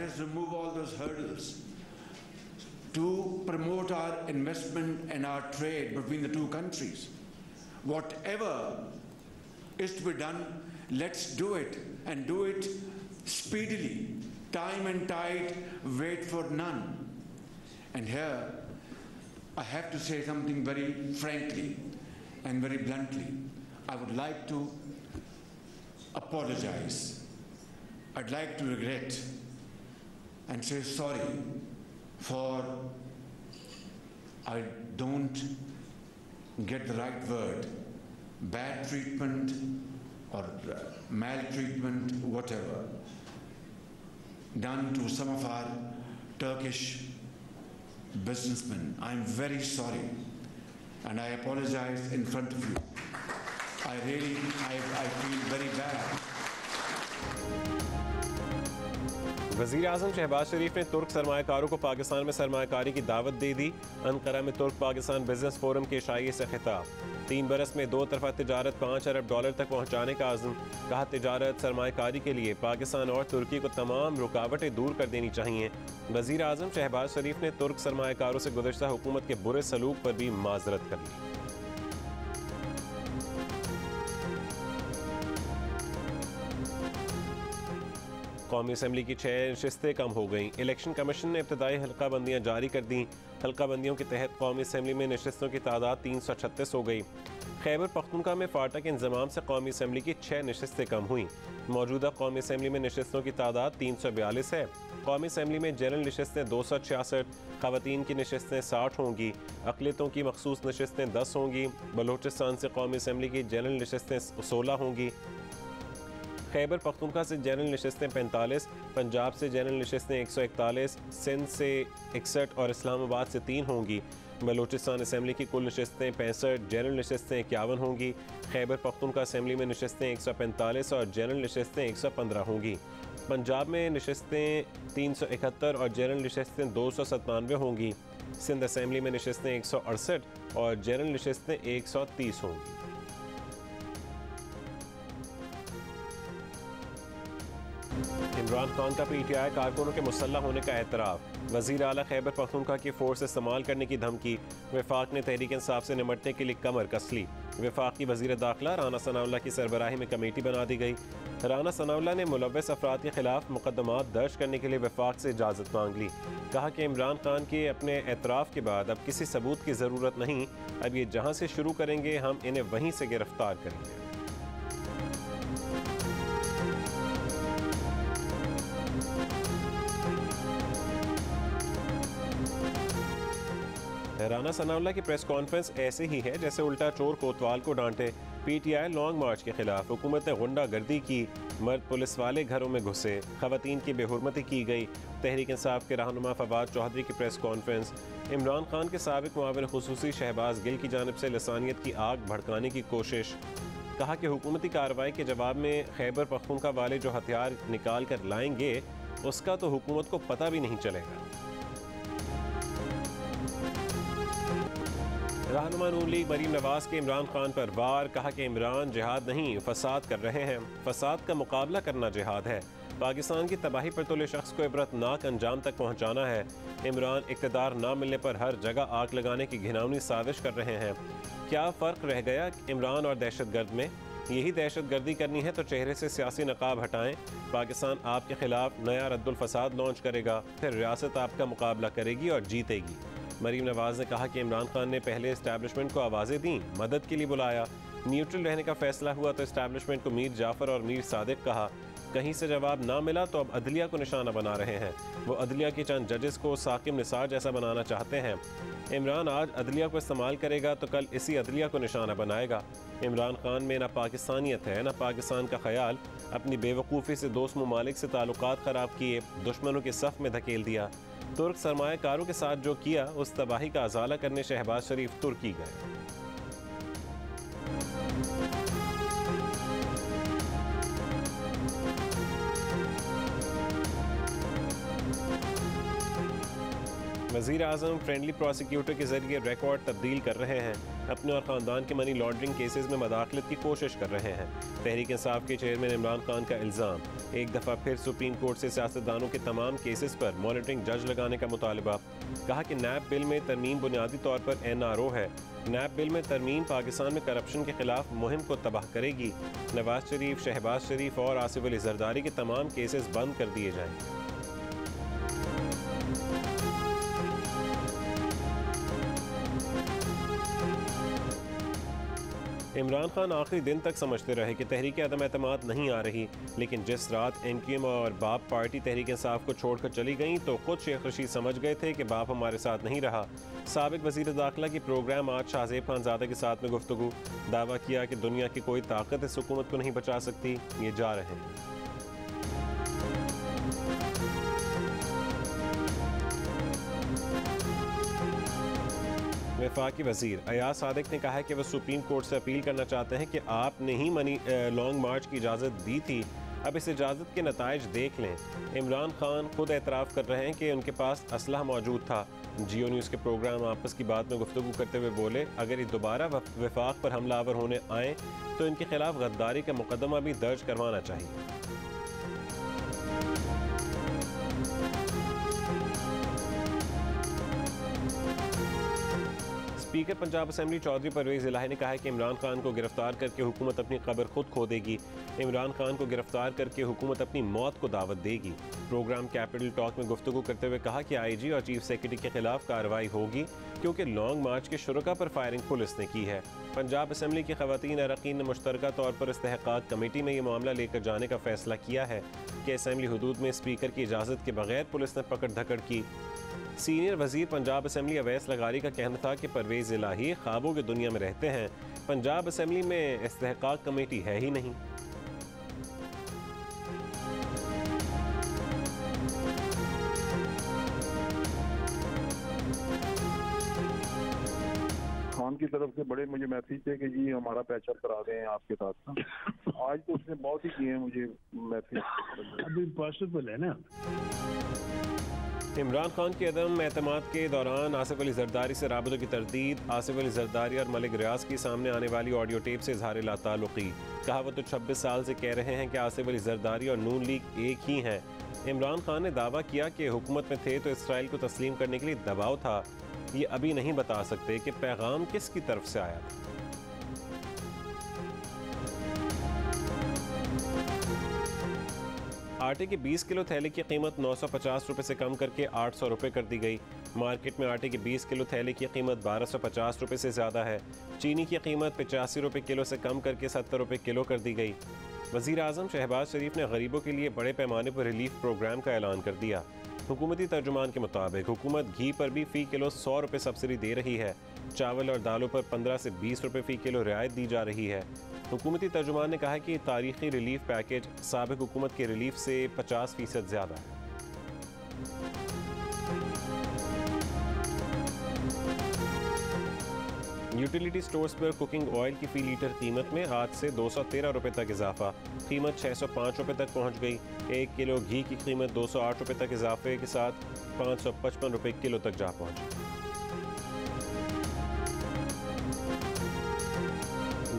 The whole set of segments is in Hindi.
us remove all those hurdles to promote our investment and our trade between the two countries. Whatever is to be done, let's do it, and do it speedily. Time and tide wait for none. And here I have to say something very frankly and very bluntly. I would like to apologize. I'd like to regret and say sorry for, I don't get the right word, bad treatment or maltreatment, whatever, done to some of our Turkish businessmen. I'm very sorry, and I apologize in front of you. I feel very bad. वज़ीर आज़म शहबाज शरीफ ने तुर्क सरमायाकारों को पाकिस्तान में सरमायाकारी की दावत दे दी। अंकारा में तुर्क पाकिस्तान बिजनेस फोरम के इशाइये से खिताब। 3 बरस में 2 तरफा तिजारत $5 अरब तक पहुँचाने का आज़म। कहा, तिजारत सरमायाकारी के लिए पाकिस्तान और तुर्की को तमाम रुकावटें दूर कर देनी चाहिए। वज़ीर आज़म शहबाज शरीफ ने तुर्क सरमायाकारों से गुज़श्ता हुकूमत के बुरे सलूक पर भी माजरत कर ली। कौमी असम्बली की 6 नशिस्तें कम हो गईं। इलेक्शन कमीशन ने इब्तदाई हल्का बंदियाँ जारी कर दी। हल्का बंदियों के तहत कौमी असम्बली में नशिस्तों की तादाद 336 हो गई। खैबर पख्तूनख्वा में फाटा के इंतजाम से कौमी असम्बली की 6 नशिस्तें कम हुई। मौजूदा कौमी असम्बली में नशिस्तों की तादाद 342 है। कौमी असम्बली में जनरल नशिस्तें 266, ख़वातीन की नशिस्तें 60 होंगी। अक़लियतों की मखसूस नशिस्तें 10 होंगी। बलूचिस्तान से कौमी असम्बली की जनरल नशिस्तें 16 होंगी। खैबर पख्तूनख्वा से जनरल नशिस्तें 45, पंजाब से जनरल नशिस्तें 141, सिंध से 61 और इस्लामाबाद से 3 होंगी। बलूचिस्तान असम्बली की कुल नशिस्तें 65, जनरल नशिस्तें 51 होंगी। खैबर पख्तूनख्वा असम्बली में नशिस्तें 145 और जनरल नशिस्तें 115 होंगी। पंजाब में नशिस्तें 371 और जनरल नशिस्तें 297 होंगी। सिंध असम्बली में नशिस्तें 168 और जनरल नशिस्तें 130 होंगी। इमरान खान का PTI कारकुनों के मुसल्लह होने का एतराफ़। वज़ीर आला खैबर पख्तूनख्वा की फोर्स इस्तेमाल करने की धमकी। वफाक ने तहरीक इंसाफ से निमटने के लिए कमर कस ली। वफाक की वज़ीर दाखिला राना सनाउल्लाह की सरबराही में कमेटी बना दी गई। राना सनाउल्लाह ने मुलव्वस अफराद के खिलाफ मुकदमात दर्ज करने के लिए वफाक से इजाज़त मांग ली। कहा कि इमरान खान के अपने एतराफ़ के बाद अब किसी सबूत की ज़रूरत नहीं। अब ये जहाँ से शुरू करेंगे हम इन्हें वहीं से गिरफ्तार करेंगे। राना सनाउल्लाह की प्रेस कॉन्फ्रेंस ऐसे ही है जैसे उल्टा चोर कोतवाल को डांटे। PTI लॉन्ग मार्च के खिलाफ हुकूमत ने गुंडागर्दी की। मर्द पुलिस वाले घरों में घुसे। खवातीन की बेहुरमती की गई। तहरीक इंसाफ के रहनुमा फवाद चौधरी की प्रेस कॉन्फ्रेंस। इमरान खान के साबिक मुआविन खुसूसी शहबाज गिल की जानिब से लसानियत की आग भड़काने की कोशिश। कहा कि हुकूमती कार्रवाई के जवाब में खैबर पख्तूनख्वा वाले जो हथियार निकाल कर लाएंगे उसका तो हुकूमत को पता भी नहीं चलेगा। रहनुमा नून लीग मरीम नवाज के इमरान खान पर वार। कहा कि इमरान जिहाद नहीं फसाद कर रहे हैं। फसाद का मुकाबला करना जिहाद है। पाकिस्तान की तबाही पर तुले शख्स को इबरतनाक अंजाम तक पहुँचाना है। इमरान इक़्तिदार ना मिलने पर हर जगह आग लगाने की घिनौनी साजिश कर रहे हैं। क्या फ़र्क रह गया इमरान और दहशतगर्द में? यही दहशतगर्दी करनी है तो चेहरे से सियासी नकाब हटाएं। पाकिस्तान आपके खिलाफ नया रद्दुल फसाद लॉन्च करेगा, फिर रियासत आपका मुकाबला करेगी और जीतेगी। मरीम नवाज ने कहा कि इमरान खान ने पहले इस्टेब्लिशमेंट को आवाज़ें दी, मदद के लिए बुलाया। न्यूट्रल रहने का फैसला हुआ तो इस्टेब्लिशमेंट को मीर जाफ़र और मीर सादिक कहा। कहीं से जवाब ना मिला तो अब अदलिया को निशाना बना रहे हैं। वो अदलिया के चंद जजेस को साकिब निसार जैसा बनाना चाहते हैं। इमरान आज अदलिया को इस्तेमाल करेगा तो कल इसी अदलिया को निशाना बनाएगा। इमरान खान में ना पाकिस्तानियत है ना पाकिस्तान का ख्याल। अपनी बेवकूफ़ी से दोस्त ममालिक से ताल्लुकात ख़राब किए, दुश्मनों के सफ़ में धकेल दिया। तुर्क सरमायाकारों के साथ जो किया उस तबाही का अजाला करने शहबाज शरीफ तुर्की गए। वज़ीर आज़म फ्रेंडली प्रोसिक्यूटर के जरिए रिकॉर्ड तब्दील कर रहे हैं। अपने और ख़ानदान के मनी लॉन्ड्रिंग केसेस में मदाखलत की कोशिश कर रहे हैं। तहरीक इंसाफ के चेयरमैन इमरान खान का इल्ज़ाम, एक दफ़ा फिर सुप्रीम कोर्ट से सियासतदानों के तमाम केसेस पर मॉनिटरिंग जज लगाने का मुतालबा। कहा कि नैब बिल में तरमीम बुनियादी तौर पर NRO है। नैब बिल में तरमीम पाकिस्तान में करप्शन के खिलाफ मुहिम को तबाह करेगी। नवाज शरीफ, शहबाज शरीफ और आसिफ अली जरदारी के तमाम केसेस बंद कर दिए जाएंगे। इमरान खान आखिरी दिन तक समझते रहे कि तहरीक अदम एतमाद नहीं आ रही, लेकिन जिस रात MQM और बाप पार्टी तहरीक इंसाफ को छोड़कर चली गई तो खुद शेख रशीद समझ गए थे कि बाप हमारे साथ नहीं रहा। साबिक वज़ीर दाखिला की प्रोग्राम आज शाहज़ेब खानज़ादा के साथ में गुफ्तगू, दावा किया कि दुनिया की कोई ताकत इस हुकूमत को नहीं बचा सकती, ये जा रहे हैं। वफाकी वज़ीर अयाज सादिक ने कहा है कि वह सुप्रीम कोर्ट से अपील करना चाहते हैं कि आपने ही लॉन्ग मार्च की इजाज़त दी थी, अब इस इजाज़त के नताइज देख लें। इमरान खान खुद एतराफ़ कर रहे हैं कि उनके पास असलहा मौजूद था। जियो न्यूज़ के प्रोग्राम आपस की बात में गुफ्तगू करते हुए बोले, अगर ये दोबारा वफाक पर हमलावर होने आए तो इनके खिलाफ गद्दारी का मुकदमा भी दर्ज करवाना चाहिए। स्पीकर पंजाब असेंबली चौधरी परवेज़ इलाही ने कहा है कि इमरान खान को गिरफ्तार करके हुकूमत अपनी कब्र खुद खो देगी। इमरान खान को गिरफ्तार करके हुकूमत अपनी मौत को दावत देगी। प्रोग्राम कैपिटल टॉक में गुफ्तगू करते हुए कहा कि IG और चीफ सेक्रेटरी के खिलाफ कार्रवाई होगी क्योंकि लॉन्ग मार्च के शुरुका पर फायरिंग पुलिस ने की है। पंजाब असेंबली की ख़वातीन अरकान ने मुश्तरका तौर पर इस्तेहकाक कमेटी में ये मामला लेकर जाने का फैसला किया है कि असेंबली हुदूद में स्पीकर की इजाज़त के बगैर पुलिस ने पकड़ धकड़ की। सीनियर वजीर पंजाब असेंबली अवैस लगारी का कहना था कि परवेज़ इलाही ख्वाबों की दुनिया में रहते हैं, पंजाब असेंबली में इस्तेहकाक कमेटी है ही नहीं। खान की तरफ से बड़े मुझे मैसेज थे कि जी हमारा पैचअप करा दें आपके साथ। आज तो उसने बहुत ही किए हैं मुझे मैसेज, अभी पॉसिबल है ना। इमरान खान के अदम एतमाद के दौरान आसिफ अली जरदारी से राबतों की तरदीद, आसिफ अली जरदारी और मलिक रियाज की सामने आने वाली ऑडियो टेप से इजहार लाताल्लुकी। कहा वो तो 26 साल से कह रहे हैं कि आसिफ अली जरदारी और नून लीग एक ही हैं। इमरान खान ने दावा किया कि हुकूमत में थे तो इसराइल को तस्लीम करने के लिए दबाव था। ये अभी नहीं बता सकते कि पैगाम किसकी तरफ से आया था। आटे की 20 किलो थैले की कीमत 950 रुपये से कम करके 800 रुपये कर दी गई। मार्केट में आटे की 20 किलो थैले की कीमत 1250 रुपये से ज़्यादा है। चीनी की कीमत 85 रुपये किलो से कम करके 70 रुपये किलो कर दी गई। वज़ीर आज़म शहबाज शरीफ ने गरीबों के लिए बड़े पैमाने पर रिलीफ प्रोग्राम का ऐलान कर दिया। हुकूमती तर्जुमान के मुताबिक हुकूमत घी पर भी फ़ी किलो 100 रुपये सब्सिडी दे रही है। चावल और दालों पर 15 से 20 रुपये फ़ी किलो रियायत दी जा रही है। हुकूमती तर्जुमान ने कहा है कि तारीखी रिलीफ पैकेज साबिक हुकूमत के रिलीफ से 50% ज़्यादा है। यूटिलिटी स्टोर्स पर कुकिंग ऑयल की फ़ी लीटर कीमत में आज से 213 रुपये तक इजाफा, कीमत 605 रुपये तक पहुँच गई। 1 किलो घी की कीमत 208 रुपये तक इजाफे के साथ 555 रुपये किलो तक जा पहुँची।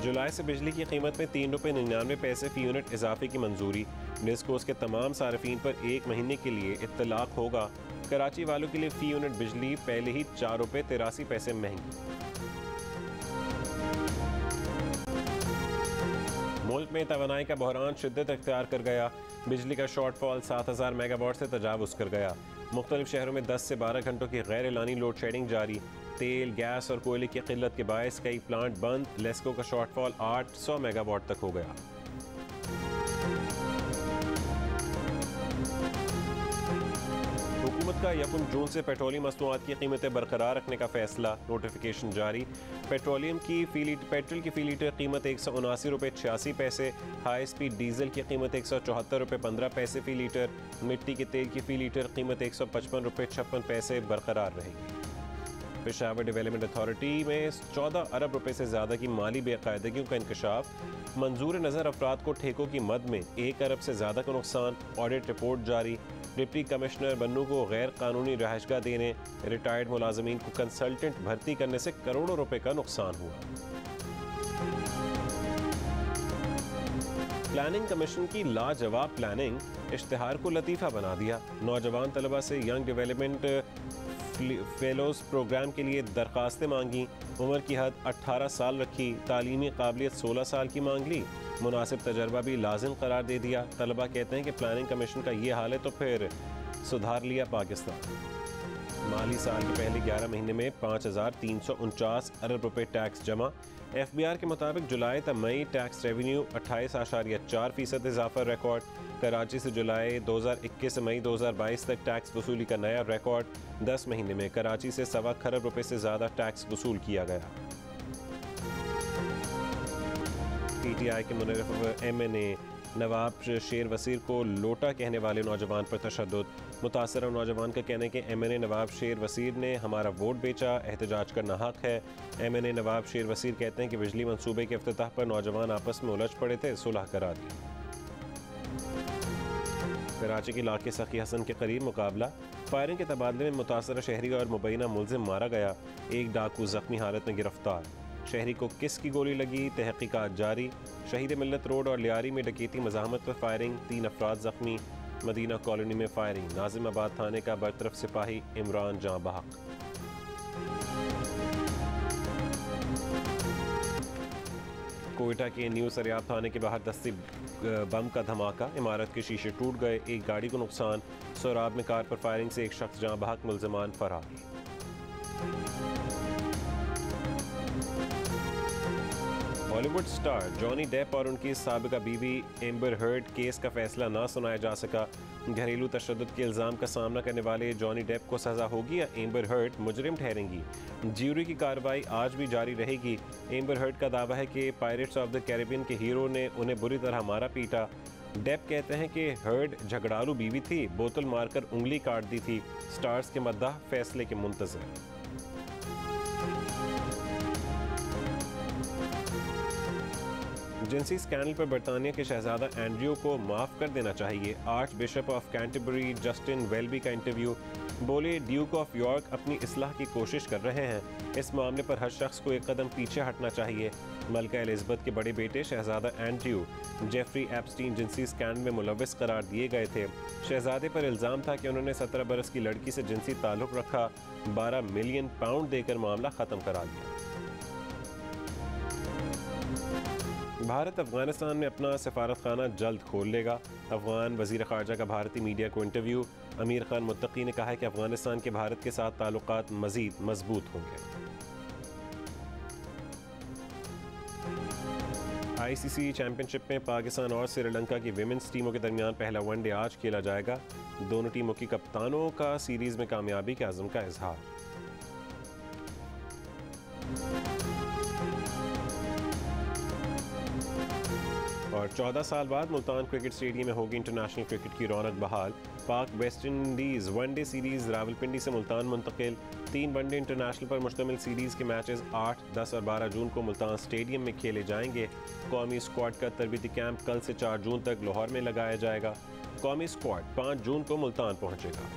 जुलाई से बिजली की कीमत में 3 रुपये 99 पैसे फ़ी यूनिट इजाफे की मंजूरी। डिस्कोस के तमाम सार्फिन पर 1 महीने के लिए इत्तलाक होगा। कराची वालों के लिए फ़ी यूनिट बिजली पहले ही 4 रुपये 83 पैसे महंगी। मुल्क में तवानाई का बहरान शिद्दत अख्तियार कर गया। बिजली का शॉर्टफॉल 7000 मेगावाट से तजावुज़ कर गया। मुख्तलिफ शहरों में 10 से 12 घंटों की गैर एलानी लोड शेडिंग जारी। तेल, गैस और कोयले की किल्लत के बायस कई प्लांट बंद। लेस्को का शॉर्टफॉल 800 मेगावाट तक हो गया। हुकूमत का 1 जून से पेट्रोलियम मसनूआत की कीमतें बरकरार रखने का फैसला, नोटिफिकेशन जारी। पेट्रोल की फ़ी लीटर कीमत 179 रुपये 86 पैसे। हाई स्पीड डीजल की कीमत 174 रुपये 15 पैसे फ़ी लीटर। मिट्टी के तेल की फ़ी लीटर कीमत 155 रुपये 56 पैसे बरकरार रहेगी। पेशावर डेवलपमेंट अथॉरिटी में 14 अरब रुपए से ज़्यादा की माली बेकायदगियों का इंकशाफ। मंजूर नज़र अफराद को ठेकों की मद में 1 अरब से ज़्यादा का नुकसान। ऑडिट रिपोर्ट जारी। डिप्टी कमिश्नर बन्नू को गैर कानूनी रहायशगाह देने, रिटायर्ड मुलाजमीन को कंसल्टेंट भर्ती करने से करोड़ों रुपए का नुकसान हुआ। प्लानिंग कमीशन की लाजवाब प्लानिंग इश्तिहार को लतीफ़ा बना दिया। नौजवान तलबा से यंग डेवलपमेंट फेलोज प्रोग्राम के लिए दरखास्तें मांगी। उम्र की हद 18 साल रखी। तालीमी काबिलियत 16 साल की मांग ली। मुनासिब तजर्बा भी लाजिम करार दे दिया। तलबा कहते हैं कि प्लानिंग कमीशन का ये हाल है तो फिर सुधार लिया पाकिस्तान। माली साल के पहले 11 महीने में 5,349 अरब रुपए टैक्स जमा। FBI के मुताबिक जुलाई तक मई टैक्स रेवेन्यू 28.4% इजाफा रिकॉर्ड। कराची से जुलाई 2021 से मई 2022 तक टैक्स वसूली का नया रिकॉर्ड। 10 महीने में कराची से 1.25 खरब रुपए से ज़्यादा टैक्स वसूल किया गया। PTI के मुनरफ MNA नवाब शेर वसीर को लोटा कहने वाले नौजवान पर तशद्दुद। मुतासरा नौजवान का कहना है कि MNA नवाब शेर वसीर ने हमारा वोट बेचा, एहतजाज करना हक है। MNA नवाब शेर वसीर कहते हैं कि बिजली मंसूबे के इफ्तिताह पर नौजवान आपस में उलझ पड़े थे, सुलह करा दी। कराची के इलाके सखी हसन के करीब मुकाबला। फायरिंग के तबादले में मुतासरा शहरी और मुबैना मुलजिम मारा गया। एक डाकू जख्मी हालत में गिरफ्तार। शहरी को किसकी गोली लगी, तहकीकात जारी। शहीद मिल्लत रोड और लियारी में डकैती मज़ाहमत पर फायरिंग, 3 अफराद जख्मी। मदीना कॉलोनी में फायरिंग, नाजिमाबाद थाने का बरतरफ सिपाही इमरान जां बहक। कोयटा के न्यू सरियाब थाने के बाहर दस्ती बम का धमाका, इमारत के शीशे टूट गए, एक गाड़ी को नुकसान। सोराब में कार पर फायरिंग से एक शख्स जां बहक, मुल्ज़िमान फरार। बॉलीवुड स्टार जॉनी डेप और उनकी साबिका बीवी एम्बर हर्ड केस का फैसला ना सुनाया जा सका। घरेलू तशद्दुद के इल्ज़ाम का सामना करने वाले जॉनी डेप को सज़ा होगी या एम्बर हर्ड मुजरिम ठहरेंगी। ज्यूरी की कार्रवाई आज भी जारी रहेगी। एम्बर हर्ड का दावा है कि पायरेट्स ऑफ द कैरिबियन के हीरो ने उन्हें बुरी तरह मारा पीटा। डेप कहते हैं कि हर्ड झगड़ालू बीवी थी, बोतल मारकर उंगली काट दी थी। स्टार्स के मद्दाह फैसले के मुंतज़िर। जिनसी स्कैंडल पर बरतानिया के शहजादा एंड्रयू को माफ़ कर देना चाहिए। Arch bishop of Canterbury Justin Welby का इंटरव्यू। बोले ड्यूक ऑफ यॉर्क अपनी इस्लाह की कोशिश कर रहे हैं। इस मामले पर हर शख्स को एक कदम पीछे हटना चाहिए। मलका एलिज़ाबेथ के बड़े बेटे शहजादा एंड्रयू जेफरी एप्स्टीन जिनसी स्कैंडल में मुलव्विस करार दिए गए थे। शहजादे पर इल्ज़ाम था कि उन्होंने 17 बरस की लड़की से जिनसी ताल्लुक़ रखा। 12 मिलियन पाउंड देकर मामला ख़त्म करा दिया। भारत अफगानिस्तान में अपना सफारत खाना जल्द खोल लेगा। अफगान वज़ीर ख़ारजा का भारतीय मीडिया को इंटरव्यू। अमीर खान मुत्तकी ने कहा है कि अफगानिस्तान के भारत के साथ ताल्लुकात मज़ीद मजबूत होंगे। ICC चैंपियनशिप में पाकिस्तान और श्रीलंका की विमेंस टीमों के दरमियान पहला वनडे आज खेला जाएगा। दोनों टीमों की कप्तानों का सीरीज़ में कामयाबी के अज़्म का इजहार। और 14 साल बाद मुल्तान क्रिकेट स्टेडियम में होगी इंटरनेशनल क्रिकेट की रौनक बहाल। पाक West Indies one day series Rawalpindi से मुल्तान मुंतकिल। 3 वनडे इंटरनेशनल पर मुश्तमिल सीरीज़ के मैचेस 8, 10 और 12 जून को मुल्तान स्टेडियम में खेले जाएंगे। कौमी स्क्वाड का तरबीती कैंप कल से 4 जून तक लाहौर में लगाया जाएगा। कौमी स्क्वाड 5 जून को मुल्तान पहुँचेगा।